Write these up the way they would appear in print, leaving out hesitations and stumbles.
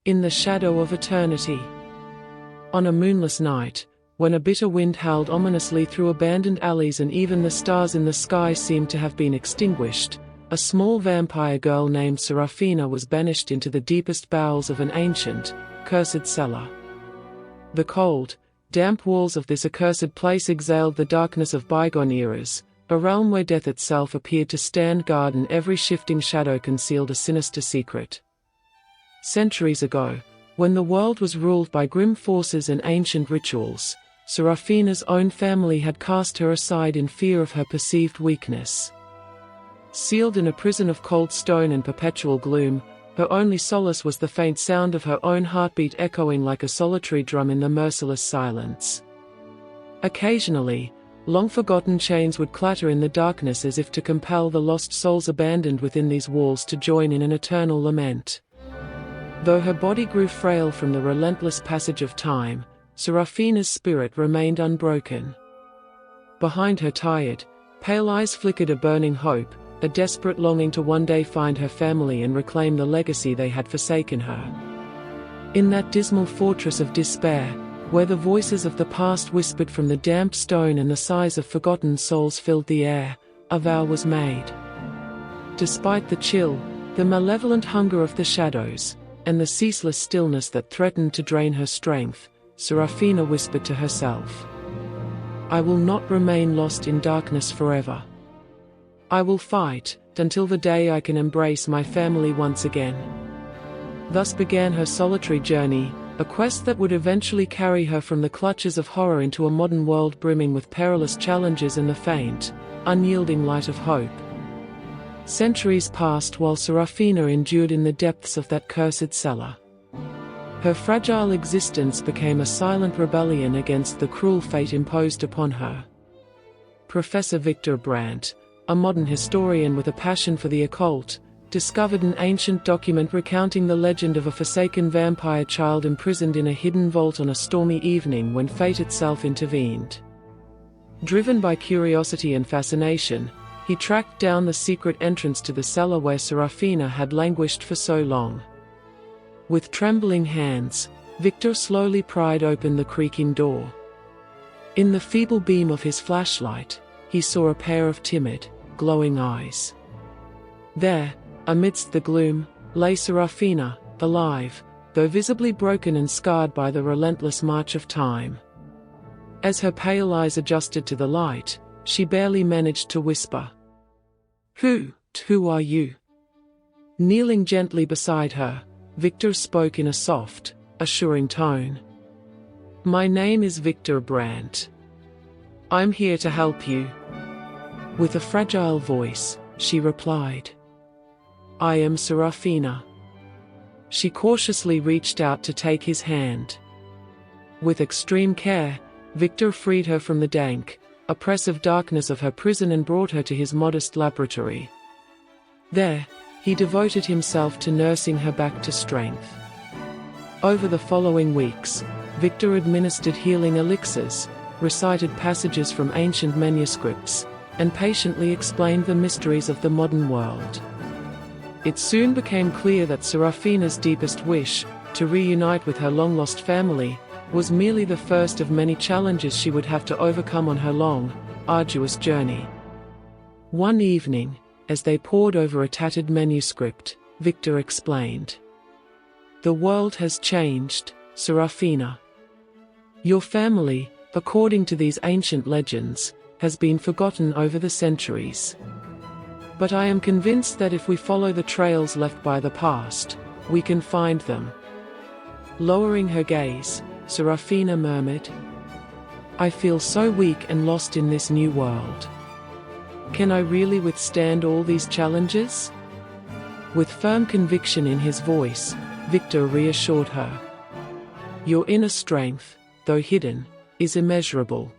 In the shadow of eternity. On a moonless night, when a bitter wind howled ominously through abandoned alleys and even the stars in the sky seemed to have been extinguished, a small vampire girl named Serafina was banished into the deepest bowels of an ancient, cursed cellar. The cold, damp walls of this accursed place exhaled the darkness of bygone eras, a realm where death itself appeared to stand guard and every shifting shadow concealed a sinister secret. Centuries ago, when the world was ruled by grim forces and ancient rituals, Serafina's own family had cast her aside in fear of her perceived weakness. Sealed in a prison of cold stone and perpetual gloom, her only solace was the faint sound of her own heartbeat echoing like a solitary drum in the merciless silence. Occasionally, long-forgotten chains would clatter in the darkness as if to compel the lost souls abandoned within these walls to join in an eternal lament. Though her body grew frail from the relentless passage of time, Serafina's spirit remained unbroken. Behind her tired, pale eyes flickered a burning hope, a desperate longing to one day find her family and reclaim the legacy they had forsaken her. In that dismal fortress of despair, where the voices of the past whispered from the damp stone and the sighs of forgotten souls filled the air, a vow was made. Despite the chill, the malevolent hunger of the shadows, and the ceaseless stillness that threatened to drain her strength, Serafina whispered to herself, "I will not remain lost in darkness forever. I will fight, until the day I can embrace my family once again." Thus began her solitary journey, a quest that would eventually carry her from the clutches of horror into a modern world brimming with perilous challenges and the faint, unyielding light of hope. Centuries passed while Serafina endured in the depths of that cursed cellar. Her fragile existence became a silent rebellion against the cruel fate imposed upon her. Professor Victor Brandt, a modern historian with a passion for the occult, discovered an ancient document recounting the legend of a forsaken vampire child imprisoned in a hidden vault on a stormy evening when fate itself intervened. Driven by curiosity and fascination, he tracked down the secret entrance to the cellar where Serafina had languished for so long. With trembling hands, Victor slowly pried open the creaking door. In the feeble beam of his flashlight, he saw a pair of timid, glowing eyes. There, amidst the gloom, lay Serafina, alive, though visibly broken and scarred by the relentless march of time. As her pale eyes adjusted to the light, she barely managed to whisper, Who are you?" Kneeling gently beside her, Victor spoke in a soft, assuring tone. "My name is Victor Brandt. I'm here to help you." With a fragile voice, she replied, "I am Serafina." She cautiously reached out to take his hand. With extreme care, Victor freed her from the dank, oppressive darkness of her prison and brought her to his modest laboratory. There, he devoted himself to nursing her back to strength. Over the following weeks, Victor administered healing elixirs, recited passages from ancient manuscripts, and patiently explained the mysteries of the modern world. It soon became clear that Serafina's deepest wish, to reunite with her long-lost family, was merely the first of many challenges she would have to overcome on her long, arduous journey. One evening, as they pored over a tattered manuscript, Victor explained, "The world has changed, Serafina. Your family, according to these ancient legends, has been forgotten over the centuries. But I am convinced that if we follow the trails left by the past, we can find them." Lowering her gaze, Serafina murmured, "I feel so weak and lost in this new world. Can I really withstand all these challenges?" With firm conviction in his voice, Victor reassured her. "Your inner strength, though hidden, is immeasurable.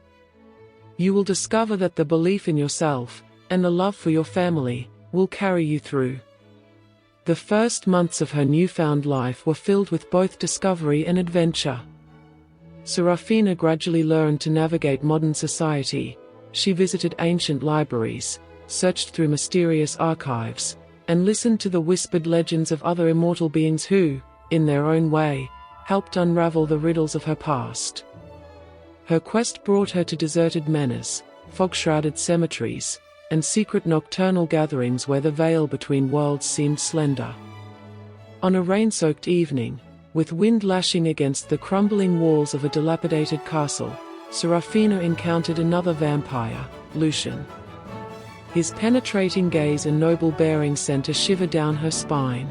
You will discover that the belief in yourself, and the love for your family, will carry you through." The first months of her newfound life were filled with both discovery and adventure. Serafina gradually learned to navigate modern society. She visited ancient libraries, searched through mysterious archives, and listened to the whispered legends of other immortal beings who, in their own way, helped unravel the riddles of her past. Her quest brought her to deserted manors, fog-shrouded cemeteries, and secret nocturnal gatherings where the veil between worlds seemed slender. On a rain-soaked evening, with wind lashing against the crumbling walls of a dilapidated castle, Serafina encountered another vampire, Lucian. His penetrating gaze and noble bearing sent a shiver down her spine.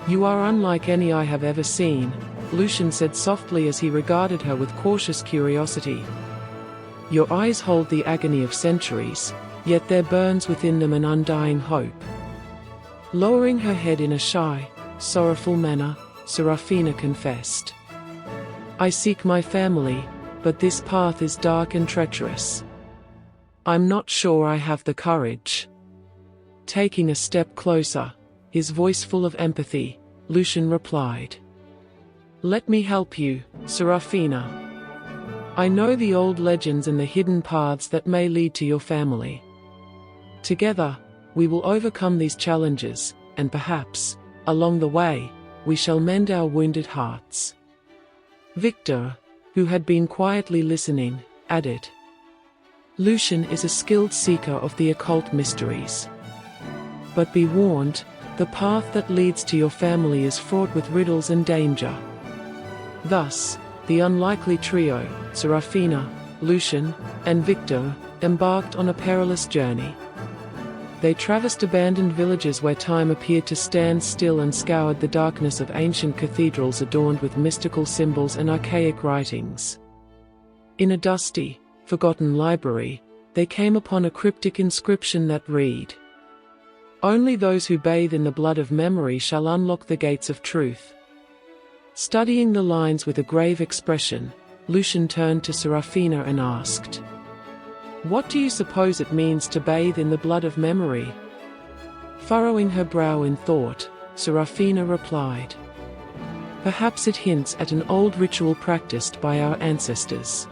"You are unlike any I have ever seen," Lucian said softly as he regarded her with cautious curiosity. "Your eyes hold the agony of centuries, yet there burns within them an undying hope." Lowering her head in a shy, sorrowful manner, Serafina confessed, "I seek my family, but this path is dark and treacherous. I'm not sure I have the courage." Taking a step closer, his voice full of empathy, Lucian replied, "Let me help you, Serafina. I know the old legends and the hidden paths that may lead to your family. Together, we will overcome these challenges, and perhaps, along the way, we shall mend our wounded hearts." Victor, who had been quietly listening, added, "Lucian is a skilled seeker of the occult mysteries. But be warned, the path that leads to your family is fraught with riddles and danger." Thus, the unlikely trio, Serafina, Lucian, and Victor, embarked on a perilous journey. They traversed abandoned villages where time appeared to stand still and scoured the darkness of ancient cathedrals adorned with mystical symbols and archaic writings. In a dusty, forgotten library, they came upon a cryptic inscription that read, "Only those who bathe in the blood of memory shall unlock the gates of truth." Studying the lines with a grave expression, Lucian turned to Serafina and asked, "What do you suppose it means to bathe in the blood of memory?" Furrowing her brow in thought, Serafina replied, "Perhaps it hints at an old ritual practiced by our ancestors.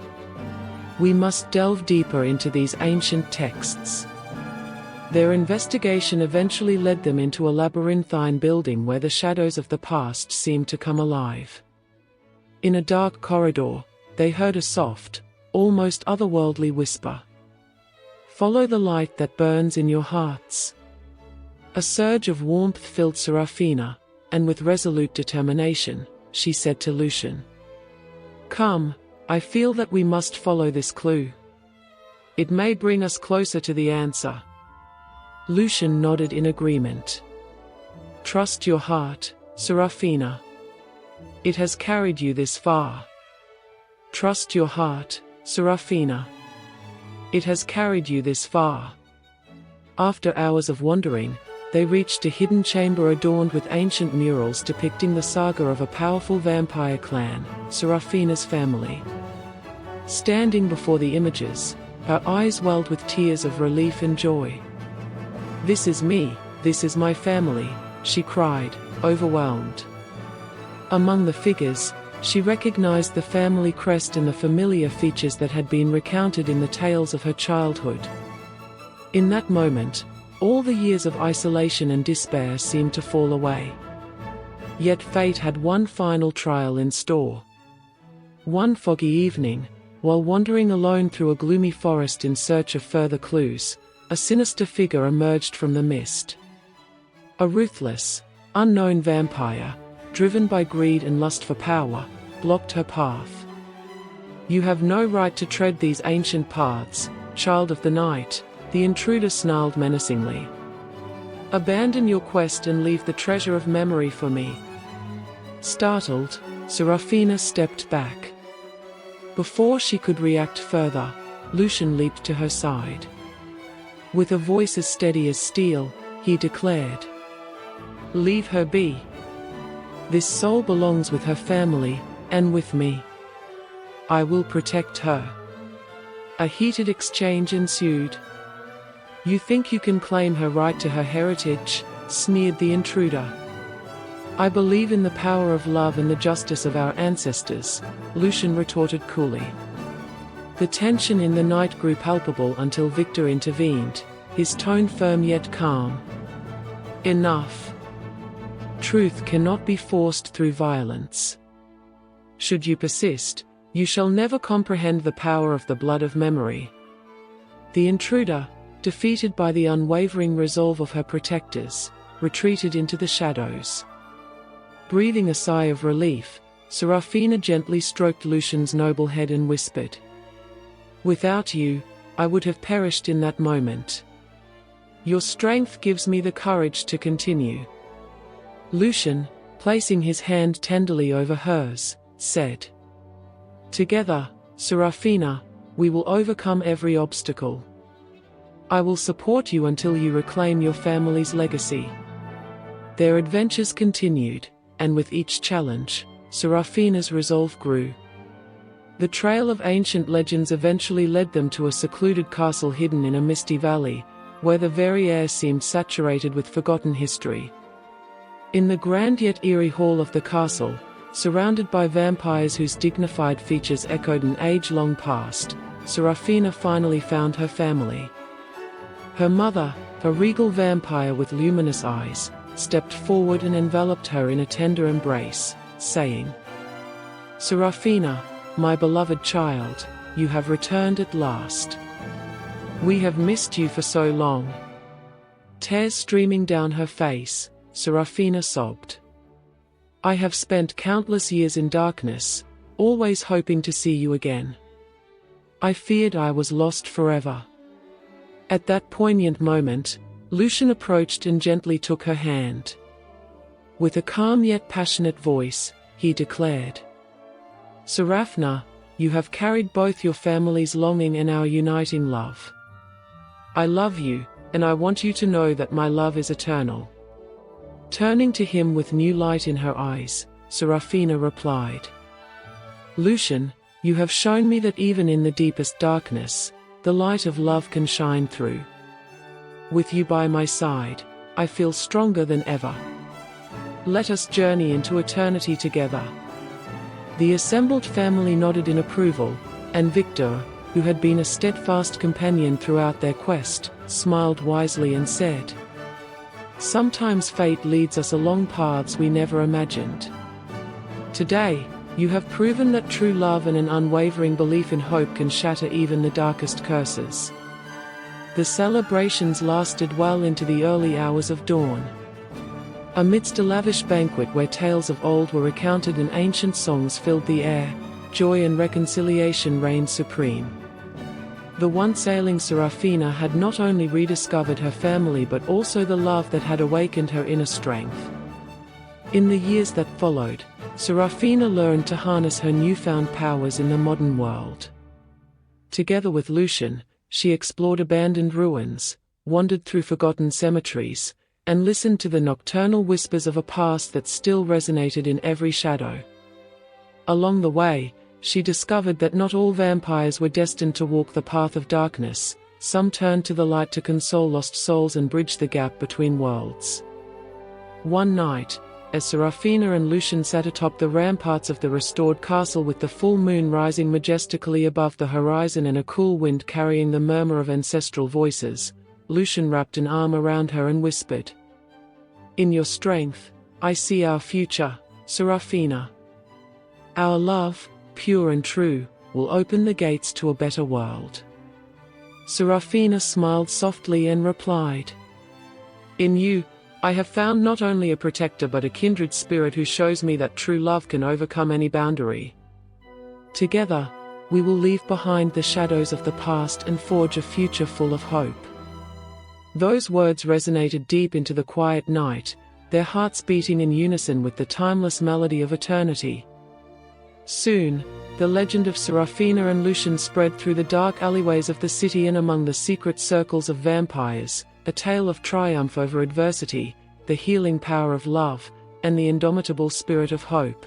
We must delve deeper into these ancient texts." Their investigation eventually led them into a labyrinthine building where the shadows of the past seemed to come alive. In a dark corridor, they heard a soft, almost otherworldly whisper. "Follow the light that burns in your hearts." A surge of warmth filled Serafina, and with resolute determination, she said to Lucian, "Come, I feel that we must follow this clue. It may bring us closer to the answer." Lucian nodded in agreement. "Trust your heart, Serafina. It has carried you this far." "Trust your heart, Serafina. It has carried you this far." After hours of wandering, they reached a hidden chamber adorned with ancient murals depicting the saga of a powerful vampire clan, Serafina's family. Standing before the images, her eyes welled with tears of relief and joy. "This is me, this is my family," she cried, overwhelmed. Among the figures, she recognized the family crest and the familiar features that had been recounted in the tales of her childhood. In that moment, all the years of isolation and despair seemed to fall away. Yet fate had one final trial in store. One foggy evening, while wandering alone through a gloomy forest in search of further clues, a sinister figure emerged from the mist. A ruthless, unknown vampire, driven by greed and lust for power, blocked her path. "You have no right to tread these ancient paths, child of the night," the intruder snarled menacingly. "Abandon your quest and leave the treasure of memory for me." Startled, Serafina stepped back. Before she could react further, Lucian leaped to her side. With a voice as steady as steel, he declared, "Leave her be. This soul belongs with her family, and with me. I will protect her." A heated exchange ensued. "You think you can claim her right to her heritage?" sneered the intruder. "I believe in the power of love and the justice of our ancestors," Lucian retorted coolly. The tension in the night grew palpable until Victor intervened, his tone firm yet calm. "Enough. Truth cannot be forced through violence. Should you persist, you shall never comprehend the power of the blood of memory. The intruder, defeated by the unwavering resolve of her protectors, retreated into the shadows. Breathing a sigh of relief, Serafina gently stroked Lucian's noble head and whispered, "Without you, I would have perished in that moment. Your strength gives me the courage to continue." Lucian, placing his hand tenderly over hers, said, "Together, Serafina, we will overcome every obstacle. I will support you until you reclaim your family's legacy." Their adventures continued, and with each challenge, Serafina's resolve grew. The trail of ancient legends eventually led them to a secluded castle hidden in a misty valley, where the very air seemed saturated with forgotten history. In the grand yet eerie hall of the castle, surrounded by vampires whose dignified features echoed an age-long past, Serafina finally found her family. Her mother, a regal vampire with luminous eyes, stepped forward and enveloped her in a tender embrace, saying, "Serafina, my beloved child, you have returned at last. We have missed you for so long." Tears streaming down her face, Serafina sobbed. "I have spent countless years in darkness, always hoping to see you again. I feared I was lost forever." At that poignant moment, Lucian approached and gently took her hand. With a calm yet passionate voice, he declared, "Serafina, you have carried both your family's longing and our uniting love. I love you, and I want you to know that my love is eternal." Turning to him with new light in her eyes, Serafina replied, "Lucian, you have shown me that even in the deepest darkness, the light of love can shine through. With you by my side, I feel stronger than ever. Let us journey into eternity together." The assembled family nodded in approval, and Victor, who had been a steadfast companion throughout their quest, smiled wisely and said, "Sometimes fate leads us along paths we never imagined. Today, you have proven that true love and an unwavering belief in hope can shatter even the darkest curses." The celebrations lasted well into the early hours of dawn. Amidst a lavish banquet where tales of old were recounted and ancient songs filled the air, joy and reconciliation reigned supreme. The once ailing Serafina had not only rediscovered her family but also the love that had awakened her inner strength. In the years that followed, Serafina learned to harness her newfound powers in the modern world. Together with Lucian, she explored abandoned ruins, wandered through forgotten cemeteries, and listened to the nocturnal whispers of a past that still resonated in every shadow. Along the way, she discovered that not all vampires were destined to walk the path of darkness. Some turned to the light to console lost souls and bridge the gap between worlds. One night, as Serafina and Lucian sat atop the ramparts of the restored castle with the full moon rising majestically above the horizon and a cool wind carrying the murmur of ancestral voices, Lucian wrapped an arm around her and whispered, "In your strength, I see our future, Serafina. Our love, pure and true, will open the gates to a better world." Serafina smiled softly and replied, "In you, I have found not only a protector but a kindred spirit who shows me that true love can overcome any boundary. Together, we will leave behind the shadows of the past and forge a future full of hope." Those words resonated deep into the quiet night, their hearts beating in unison with the timeless melody of eternity. Soon, the legend of Serafina and Lucian spread through the dark alleyways of the city and among the secret circles of vampires, a tale of triumph over adversity, the healing power of love, and the indomitable spirit of hope.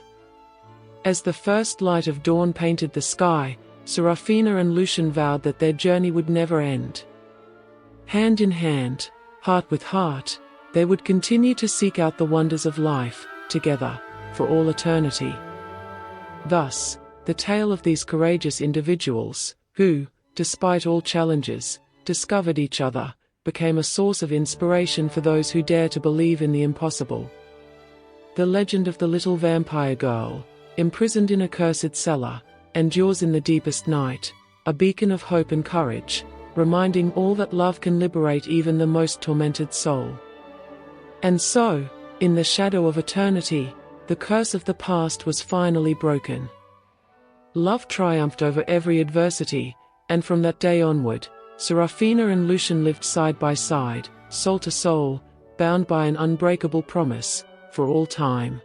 As the first light of dawn painted the sky, Serafina and Lucian vowed that their journey would never end. Hand in hand, heart with heart, they would continue to seek out the wonders of life, together, for all eternity. Thus, the tale of these courageous individuals, who, despite all challenges, discovered each other, became a source of inspiration for those who dare to believe in the impossible. the legend of the little vampire girl, imprisoned in a cursed cellar, endures in the deepest night, a beacon of hope and courage, reminding all that love can liberate even the most tormented soul. And so, in the shadow of eternity, the curse of the past was finally broken. Love triumphed over every adversity, and from that day onward, Serafina and Lucian lived side by side, soul to soul, bound by an unbreakable promise, for all time.